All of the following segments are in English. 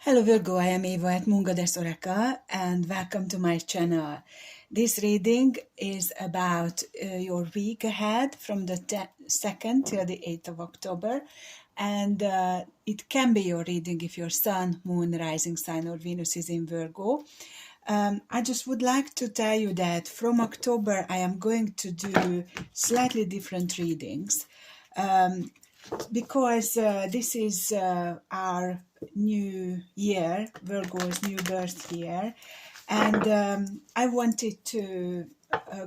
Hello Virgo, I am Eva at Mungodes Oracle and welcome to my channel. This reading is about your week ahead from the 2nd till the 8th of October, and it can be your reading if your Sun, Moon, Rising Sign or Venus is in Virgo. I just would like to tell you that from October I am going to do slightly different readings. Because this is our new year, Virgo's new birth year, and I wanted to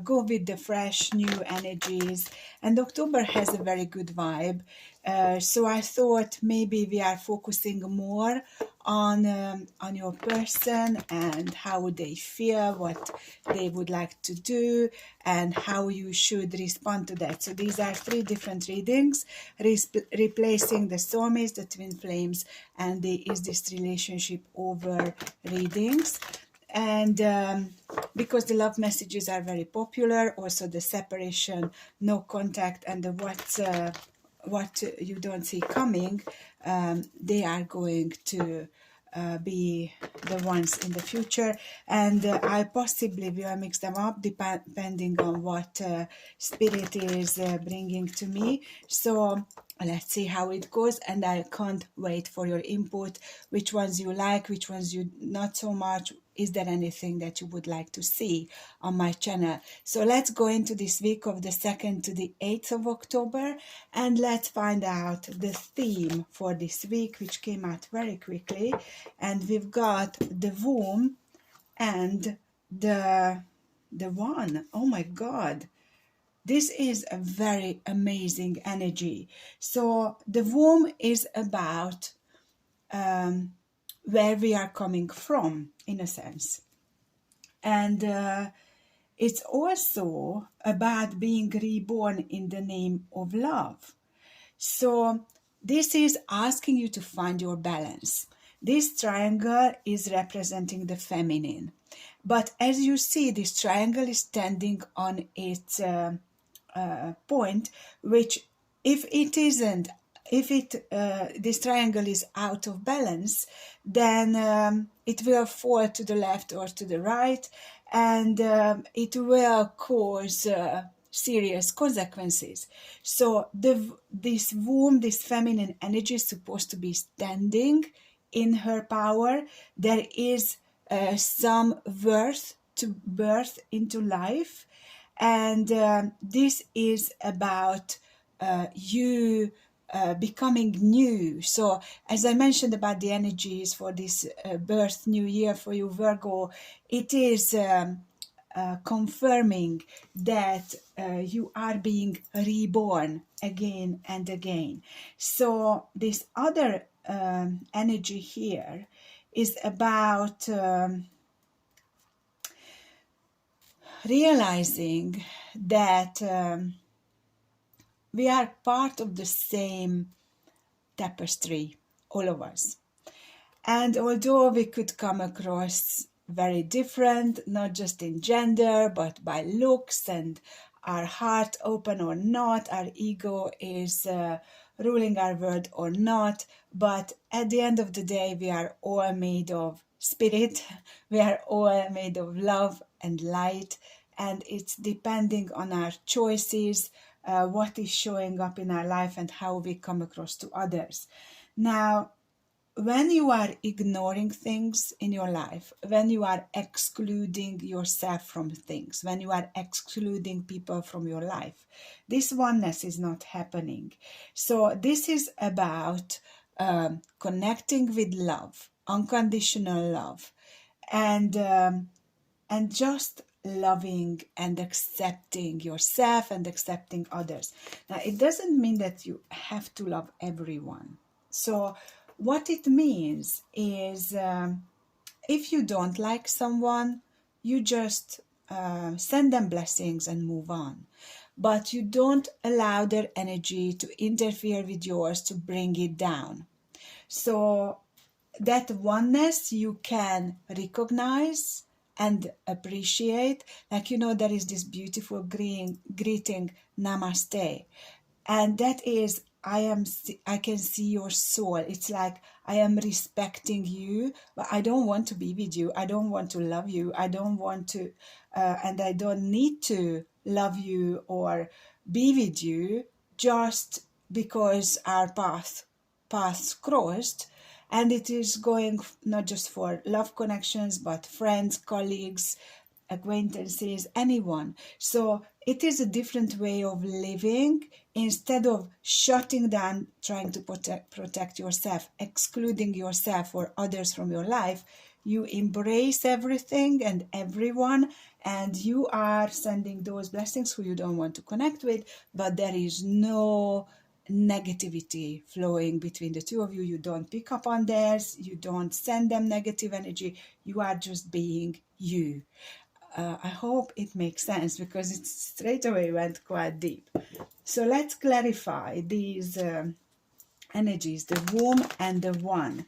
go with the fresh new energies, and October has a very good vibe, so I thought maybe we are focusing more on your person and how they feel, what they would like to do, and how you should respond to that. So these are three different readings, replacing the soulmates, the twin flames, and the is this relationship over readings. And because the love messages are very popular, also the separation, no contact, and the what you don't see coming, they are going to be the ones in the future, and I possibly will mix them up depending on what spirit is bringing to me. So let's see how it goes, and I can't wait for your input, which ones you like, which ones you not so much. Is there anything that you would like to see on my channel? So let's go into this week of the 2nd to the 8th of October, and let's find out the theme for this week, which came out very quickly. And we've got the womb and the one. Oh my God. This is a very amazing energy. So the womb is about where we are coming from, in a sense. And it's also about being reborn in the name of love. So this is asking you to find your balance. This triangle is representing the feminine. But as you see, this triangle is standing on its point, which if this triangle is out of balance, then it will fall to the left or to the right, and it will cause serious consequences. So this womb, this feminine energy is supposed to be standing in her power. There is some worth to birth into life, and this is about you becoming new. So as I mentioned about the energies for this birth new year for you, Virgo, it is confirming that you are being reborn again and again. So this other energy here is about realizing that we are part of the same tapestry, all of us. And although we could come across very different, not just in gender, but by looks and our heart open or not, our ego is ruling our world or not, but at the end of the day, we are all made of spirit, we are all made of love and light, and it's depending on our choices, what is showing up in our life and how we come across to others. Now, when you are ignoring things in your life, when you are excluding yourself from things, when you are excluding people from your life, this oneness is not happening. So this is about connecting with love, unconditional love, and just loving and accepting yourself and accepting others. Now, it doesn't mean that you have to love everyone. So what it means is if you don't like someone, you just send them blessings and move on. But you don't allow their energy to interfere with yours to bring it down. So that oneness you can recognize and appreciate. Like, there is this beautiful greeting, namaste. And that is, I can see your soul. It's like I am respecting you, but I don't want to be with you. I don't want to love you. I don't want to, and I don't need to love you or be with you just because our paths crossed. And it is going not just for love connections, but friends, colleagues, acquaintances, anyone. So it is a different way of living. Instead of shutting down, trying to protect yourself, excluding yourself or others from your life, you embrace everything and everyone, and you are sending those blessings who you don't want to connect with, but there is no negativity flowing between the two of you. You don't pick up on theirs, you don't send them negative energy, you are just being you. I hope it makes sense, because it straight away went quite deep. So let's clarify these energies, the womb and the one.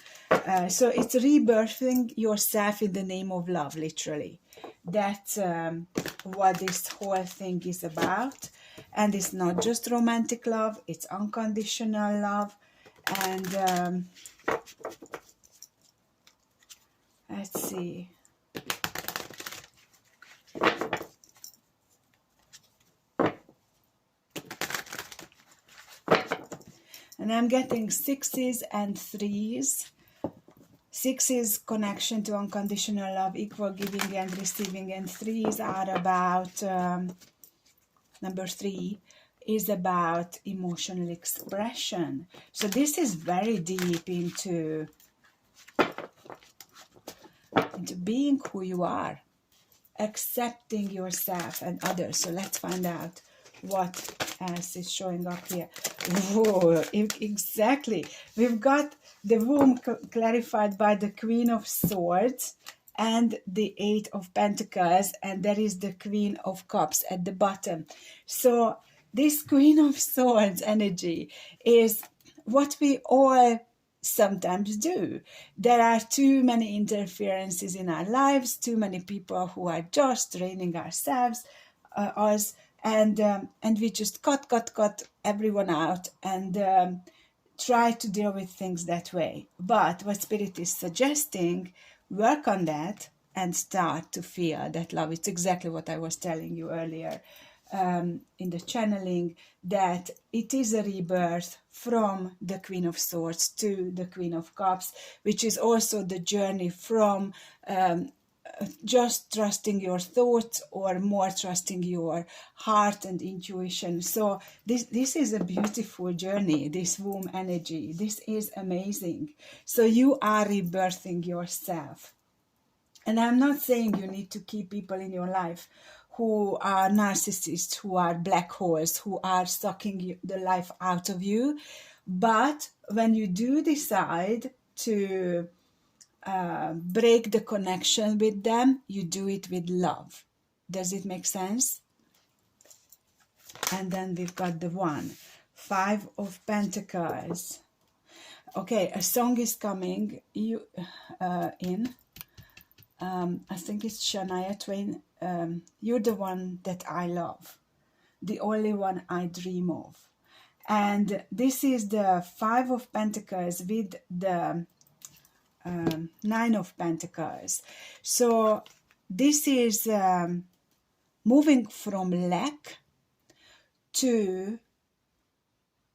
So it's rebirthing yourself in the name of love, literally. That's what this whole thing is about. And it's not just romantic love, it's unconditional love. And let's see. And I'm getting 6s and 3s. 6 is connection to unconditional love, equal giving and receiving, and 3s are about, number 3 is about emotional expression. So this is very deep into being who you are, accepting yourself and others. So let's find out what else is showing up here. Whoa, exactly. We've got the womb clarified by the Queen of Swords and the 8 of Pentacles, and there is the Queen of Cups at the bottom. So this Queen of Swords energy is what we all sometimes do. There are too many interferences in our lives, too many people who are just draining us, and we just cut everyone out and try to deal with things that way. But what Spirit is suggesting, work on that and start to feel that love. It's exactly what I was telling you earlier in the channeling, that it is a rebirth from the Queen of Swords to the Queen of Cups, which is also the journey from just trusting your thoughts or more trusting your heart and intuition. So this is a beautiful journey, this womb energy. This is amazing. So you are rebirthing yourself. And I'm not saying you need to keep people in your life who are narcissists, who are black holes, who are sucking the life out of you. But when you do decide to break the connection with them, you do it with love. Does it make sense? And then we've got the 1, 5 of Pentacles. Okay, a song is coming in. I think it's Shania Twain. You're the one that I love, the only one I dream of. And this is the 5 of Pentacles with the 9 of Pentacles. So this is moving from lack to,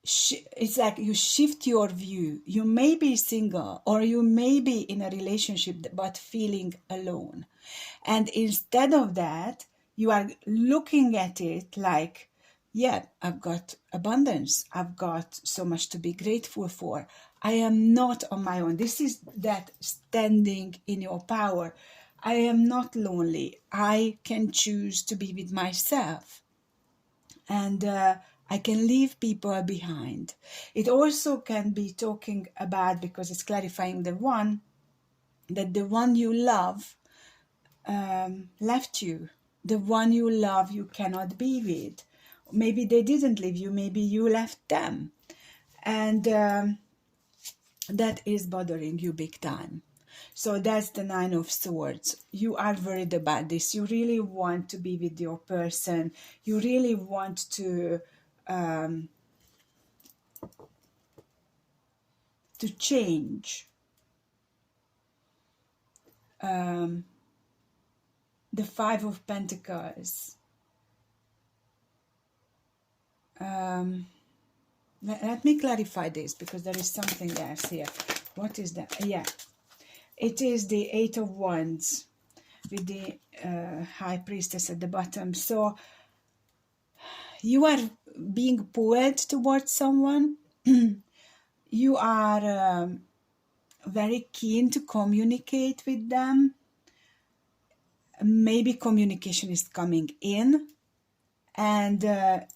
it's like you shift your view. You may be single or you may be in a relationship but feeling alone. And instead of that, you are looking at it like, yeah, I've got abundance. I've got so much to be grateful for. I am not on my own. This is that standing in your power. I am not lonely. I can choose to be with myself. And I can leave people behind. It also can be talking about, because it's clarifying the one, that the one you love left you. The one you love you cannot be with. Maybe they didn't leave you, maybe you left them. And that is bothering you big time. So that's the 9 of Swords. You are worried about this. You really want to be with your person. You really want to change. um, the Five of Pentacles. Let me clarify this, because there is something else here. What is that? Yeah, it is the Eight of Wands with the High Priestess at the bottom. So you are being pulled towards someone. You are very keen to communicate with them. Maybe communication is coming in, and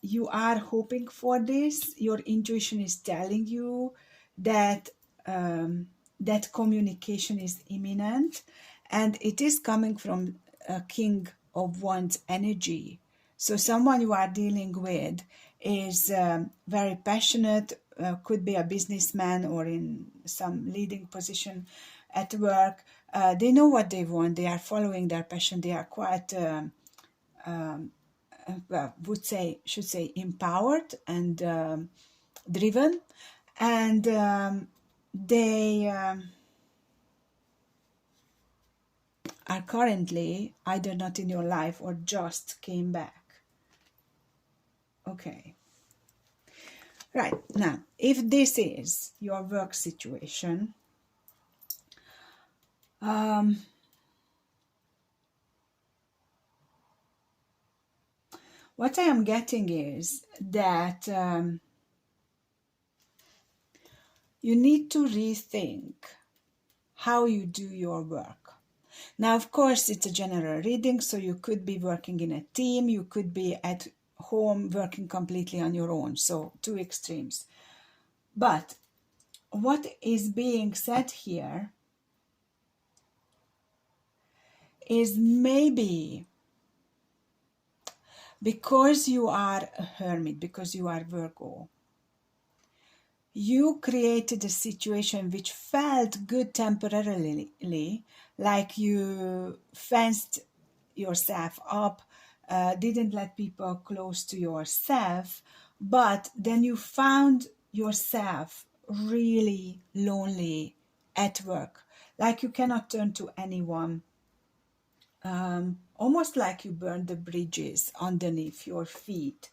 you are hoping for this. Your intuition is telling you that that communication is imminent, and it is coming from a King of Wands energy. So someone you are dealing with is very passionate, could be a businessman or in some leading position at work. They know what they want. They are following their passion. They are quite should say empowered and driven, and they are currently either not in your life or just came back. Okay, right, now if this is your work situation, what I am getting is that you need to rethink how you do your work. Now, of course, it's a general reading, so you could be working in a team, you could be at home working completely on your own, so two extremes. But what is being said here is maybe because you are a hermit, because you are Virgo, you created a situation which felt good temporarily, like you fenced yourself up, didn't let people close to yourself, but then you found yourself really lonely at work, like you cannot turn to anyone, almost like you burned the bridges underneath your feet.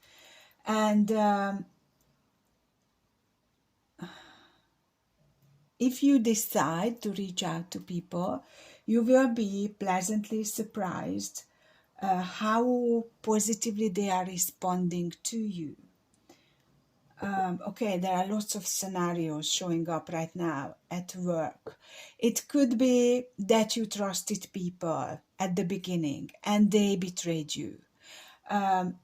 And if you decide to reach out to people, you will be pleasantly surprised how positively they are responding to you. Okay, there are lots of scenarios showing up right now at work. It could be that you trusted people at the beginning and they betrayed you.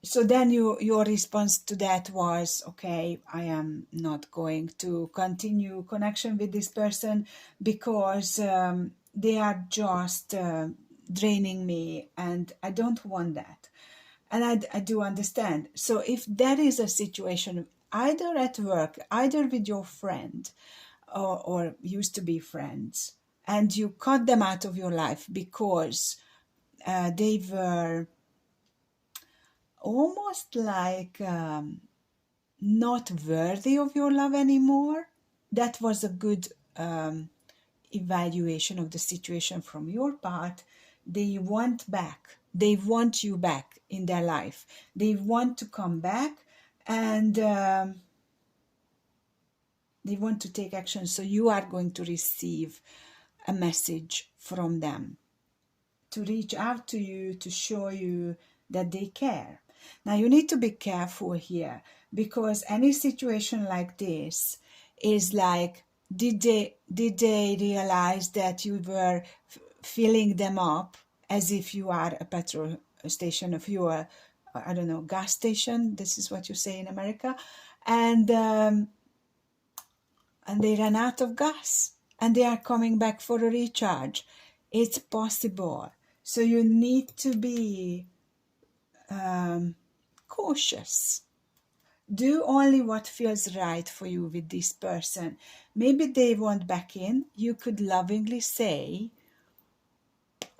So then your response to that was, okay, I am not going to continue connection with this person because they are just draining me and I don't want that. And I do understand. So if there is a situation either at work, either with your friend or used to be friends, and you cut them out of your life because they were almost like not worthy of your love anymore, that was a good evaluation of the situation from your part. They want back. They want you back in their life. They want to come back, and they want to take action. So you are going to receive a message from them to reach out to you, to show you that they care. Now you need to be careful here, because any situation like this is like, did they realize that you were filling them up as if you are a petrol station, a fuel, I don't know, gas station, this is what you say in America, and they ran out of gas and they are coming back for a recharge. It's possible. So you need to be cautious. Do only what feels right for you with this person. Maybe they want back in. You could lovingly say,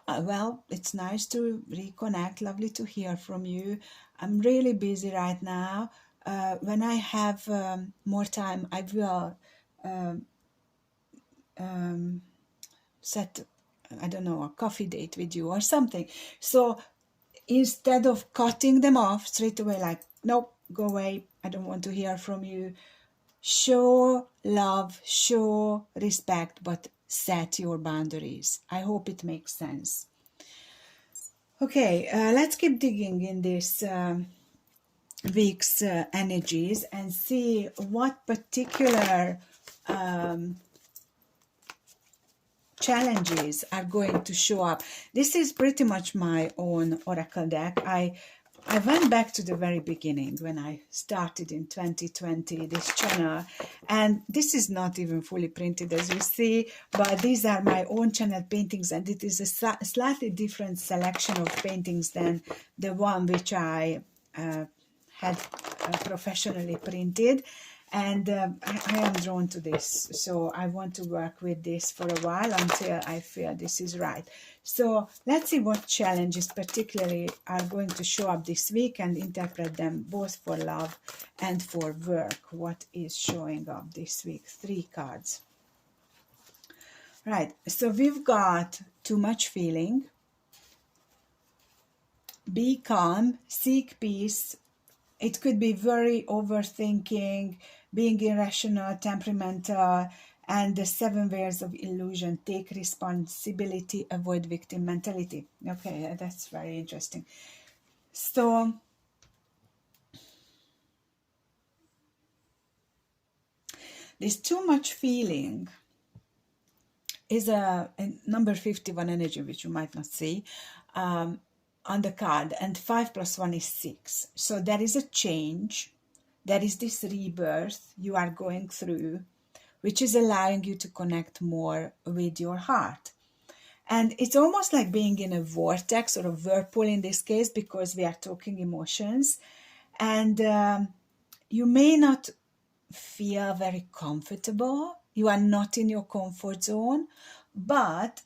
well, it's nice to reconnect. Lovely to hear from you. I'm really busy right now. When I have more time, I will set I don't know, a coffee date with you or something. So instead of cutting them off straight away, like, nope, go away, I don't want to hear from you, show love, show respect, but set your boundaries. I hope it makes sense. Okay, let's keep digging in this week's energies and see what particular challenges are going to show up. This is pretty much my own oracle deck. I went back to the very beginning when I started in 2020 this channel, and this is not even fully printed as you see, but these are my own channel paintings, and it is a slightly different selection of paintings than the one which I had professionally printed. And I am drawn to this, so I want to work with this for a while until I feel this is right. So let's see what challenges particularly are going to show up this week and interpret them both for love and for work. What is showing up this week? 3 cards. Right, so we've got too much feeling, be calm, seek peace. It could be very overthinking, being irrational, temperamental, and the 7 ways of illusion. Take responsibility, avoid victim mentality. Okay, that's very interesting. So, this too much feeling is a number 51 energy, which you might not see on the card, and 5 plus 1 is 6. So there is a change. There is this rebirth you are going through, which is allowing you to connect more with your heart. And it's almost like being in a vortex or a whirlpool in this case, because we are talking emotions. And you may not feel very comfortable. You are not in your comfort zone, but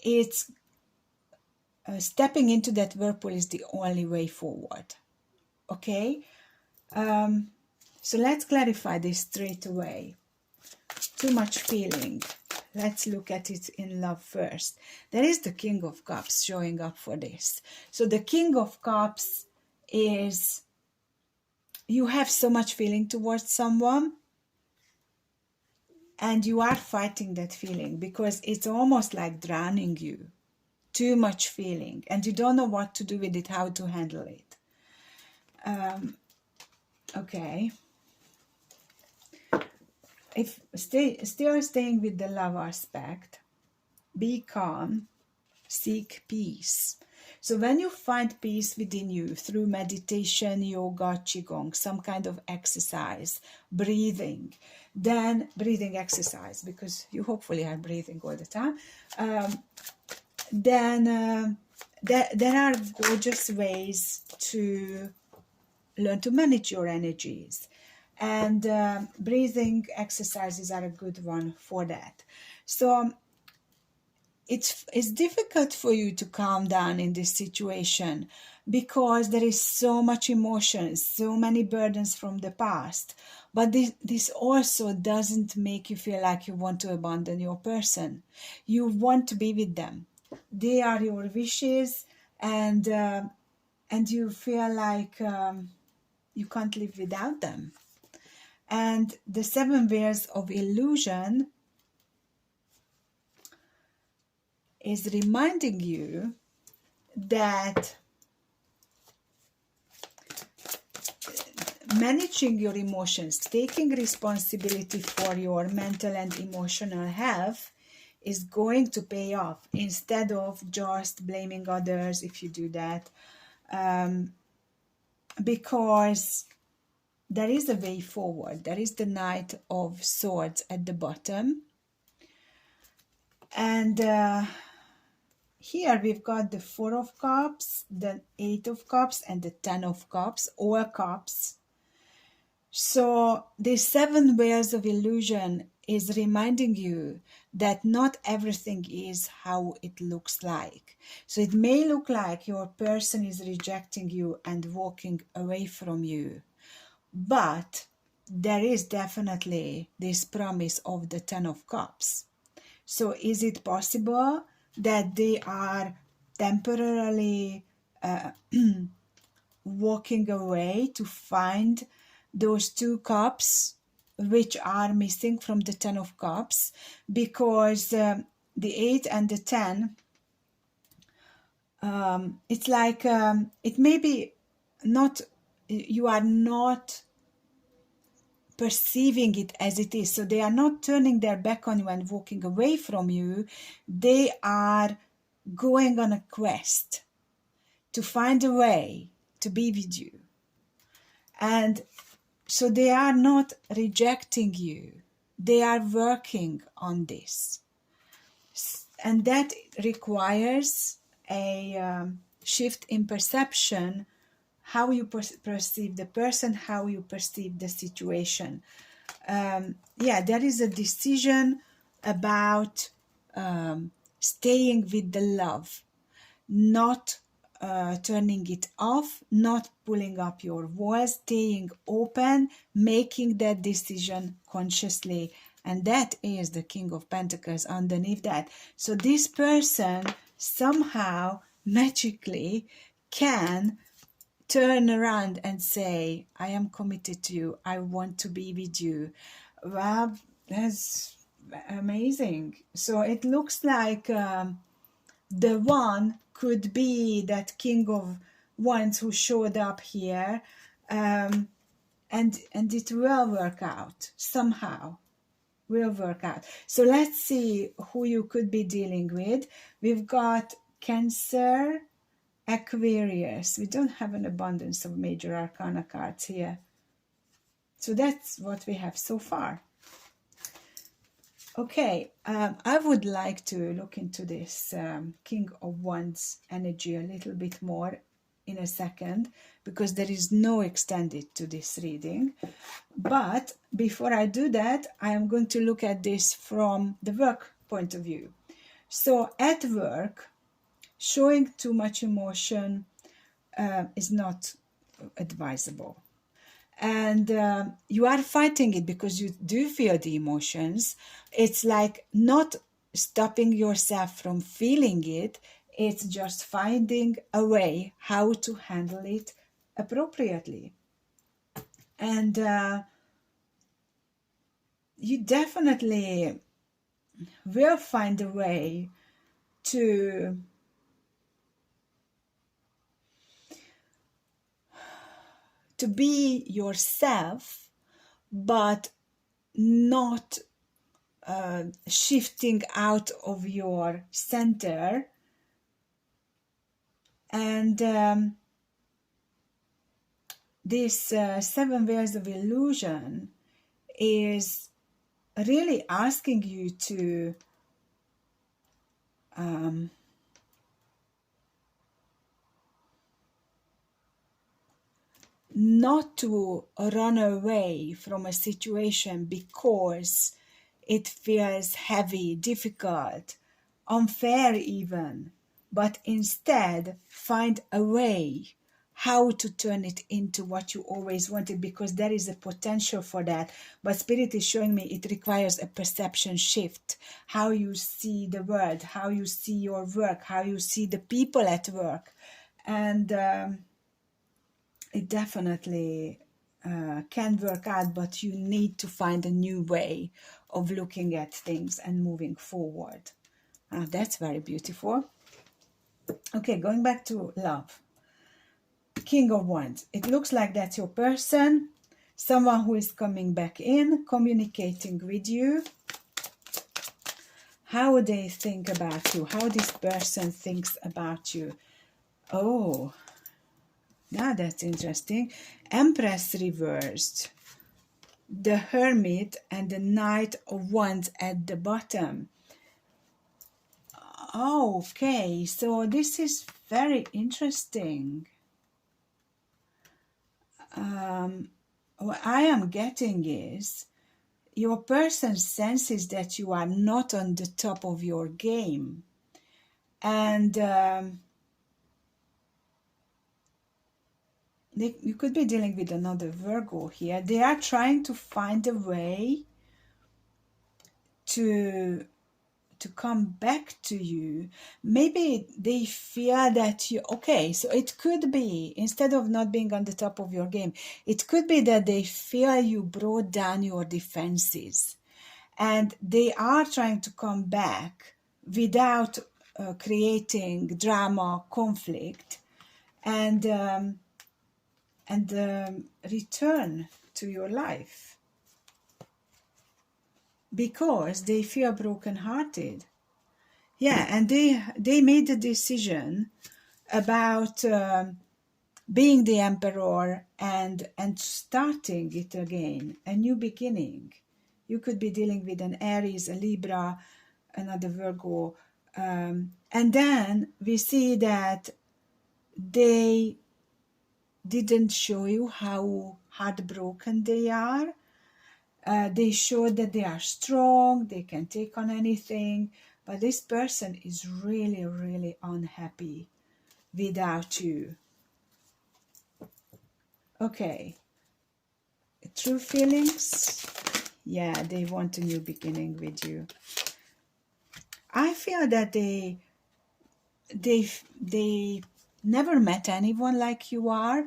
it's stepping into that whirlpool is the only way forward. Okay? So let's clarify this straight away. Too much feeling. Let's look at it in love first. There is the King of Cups showing up for this. So the King of Cups is, you have so much feeling towards someone and you are fighting that feeling because it's almost like drowning you. Too much feeling and you don't know what to do with it, how to handle it. Okay. If still staying with the love aspect, be calm, seek peace. So when you find peace within you through meditation, yoga, qigong, some kind of exercise, breathing, then breathing exercise, because you hopefully are breathing all the time, then there are gorgeous ways to learn to manage your energies. And breathing exercises are a good one for that. So it's difficult for you to calm down in this situation because there is so much emotion, so many burdens from the past. But this also doesn't make you feel like you want to abandon your person. You want to be with them. They are your wishes, and you feel like you can't live without them. And the 7 ways of illusion is reminding you that managing your emotions, taking responsibility for your mental and emotional health is going to pay off instead of just blaming others if you do that. Because there is a way forward. There is the Knight of Swords at the bottom. And here we've got the 4 of Cups, the 8 of Cups, and the 10 of Cups, all cups. So these 7 ways of illusion is reminding you that not everything is how it looks like. So it may look like your person is rejecting you and walking away from you. But there is definitely this promise of the 10 of Cups. So is it possible that they are temporarily walking away to find those 2 cups which are missing from the 10 of cups, because the 8 and the 10, it's like it may be not, you are not perceiving it as it is, so they are not turning their back on you and walking away from you. They are going on a quest to find a way to be with you, and so they are not rejecting you, they are working on this, and that requires a shift in perception, how you perceive the person, how you perceive the situation. Yeah, there is a decision about staying with the love, not turning it off, not pulling up your walls, staying open, making that decision consciously. And that is the King of Pentacles underneath that. So this person somehow magically can turn around and say, I am committed to you, I want to be with you. Well, that's amazing. So it looks like the one could be that King of Wands who showed up here, and it will work out somehow, will work out. So let's see who you could be dealing with. We've got Cancer, Aquarius. We don't have an abundance of major arcana cards here, so that's what we have so far. Okay, I would like to look into this King of Wands energy a little bit more in a second, because there is no extended to this reading. But before I do that, I am going to look at this from the work point of view. So at work, showing too much emotion is not advisable. And you are fighting it because you do feel the emotions. It's like not stopping yourself from feeling it. It's just finding a way how to handle it appropriately. And you definitely will find a way to be yourself, but not shifting out of your center. And this 7 Ways of Illusion is really asking you to not to run away from a situation because it feels heavy, difficult, unfair even, but instead find a way how to turn it into what you always wanted, because there is a potential for that. But Spirit is showing me it requires a perception shift, how you see the world, how you see your work, how you see the people at work. And it definitely can work out, but you need to find a new way of looking at things and moving forward. That's very beautiful. Okay, going back to love. King of Wands. It looks like that's your person, someone who is coming back in, communicating with you. How they think about you, how this person thinks about you. Oh, now that's interesting. Empress reversed, the Hermit, and the Knight of Wands at the bottom. Okay, so this is very interesting. What I am getting is your person senses that you are not on the top of your game, and you could be dealing with another Virgo here. They are trying to find a way to to come back to you, maybe they feel that you, okay, so it could be, instead of not being on the top of your game, it could be that they feel you brought down your defenses, and they are trying to come back without creating drama, conflict, and return to your life because they feel brokenhearted. Yeah, and they made a decision about being the emperor and starting it again, a new beginning. You could be dealing with an Aries, a Libra, another Virgo, and then we see that they didn't show you how heartbroken they are. They show that they are strong, they can take on anything, but this person is really, really unhappy without you. Okay, true feelings. Yeah, they want a new beginning with you. I feel that they never met anyone like you are.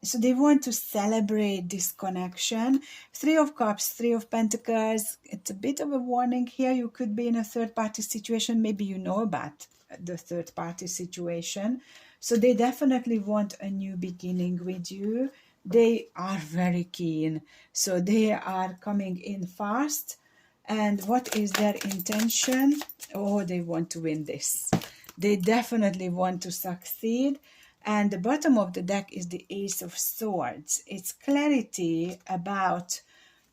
So they want to celebrate this connection. Three of Cups, Three of Pentacles. It's a bit of a warning here. You could be in a third-party situation. Maybe you know about the third-party situation. So they definitely want a new beginning with you. They are very keen. So they are coming in fast. And what is their intention? Oh, they want to win this. They definitely want to succeed. And the bottom of the deck is the Ace of Swords. It's clarity about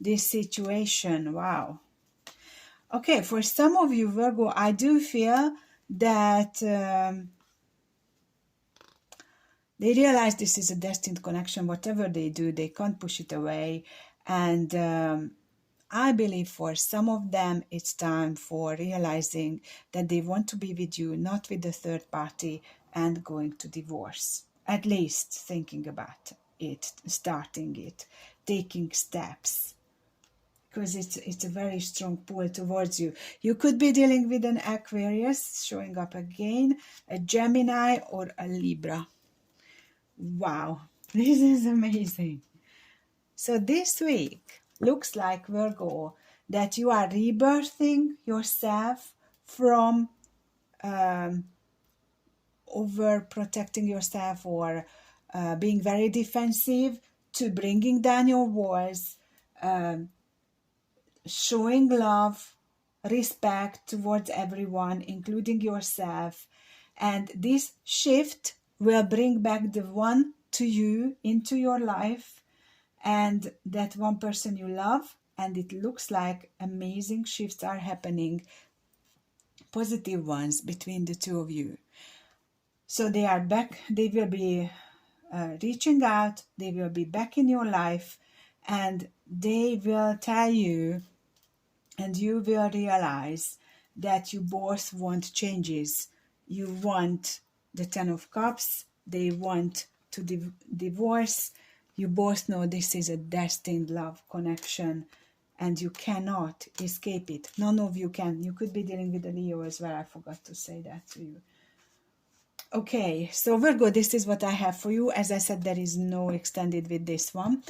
this situation. Wow. Okay, for some of you, Virgo, I do feel that they realize this is a destined connection. Whatever they do, they can't push it away. And I believe for some of them, it's time for realizing that they want to be with you, not with the third party, and going to divorce. At least thinking about it, starting it, taking steps. Because it's a very strong pull towards you. You could be dealing with an Aquarius, showing up again, a Gemini, or a Libra. Wow, this is amazing. So this week looks like, Virgo, that you are rebirthing yourself from overprotecting yourself or being very defensive to bringing down your walls, showing love, respect towards everyone, including yourself. And this shift will bring back the one to you into your life, and that one person you love. And it looks like amazing shifts are happening, positive ones between the two of you. So they are back, they will be reaching out, they will be back in your life, and they will tell you, and you will realize that you both want changes. You want the Ten of Cups, they want to divorce. You both know this is a destined love connection, and you cannot escape it. None of you can. You could be dealing with a Leo as well. I forgot to say that to you. Okay, so Virgo, this is what I have for you. As I said, there is no extended with this one.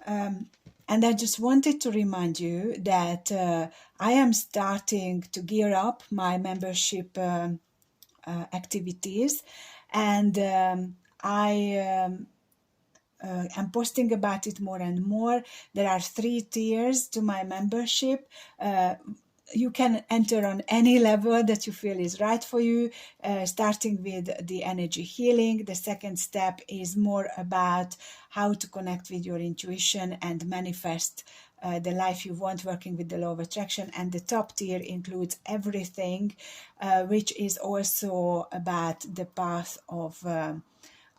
And I just wanted to remind you that I am starting to gear up my membership activities, and I'm posting about it more and more. There are 3 tiers to my membership. You can enter on any level that you feel is right for you, starting with the energy healing. The second step is more about how to connect with your intuition and manifest the life you want, working with the law of attraction. And the top tier includes everything, which is also about the path of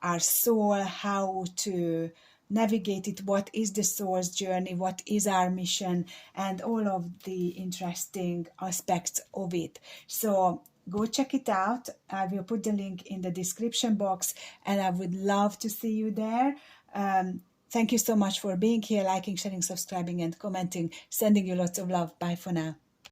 our soul, how to navigate it, what is the soul's journey, what is our mission, and all of the interesting aspects of it. So go check it out. I will put the link in the description box, and I would love to see you there. Thank you so much for being here, liking, sharing, subscribing, and commenting. Sending you lots of love. Bye for now.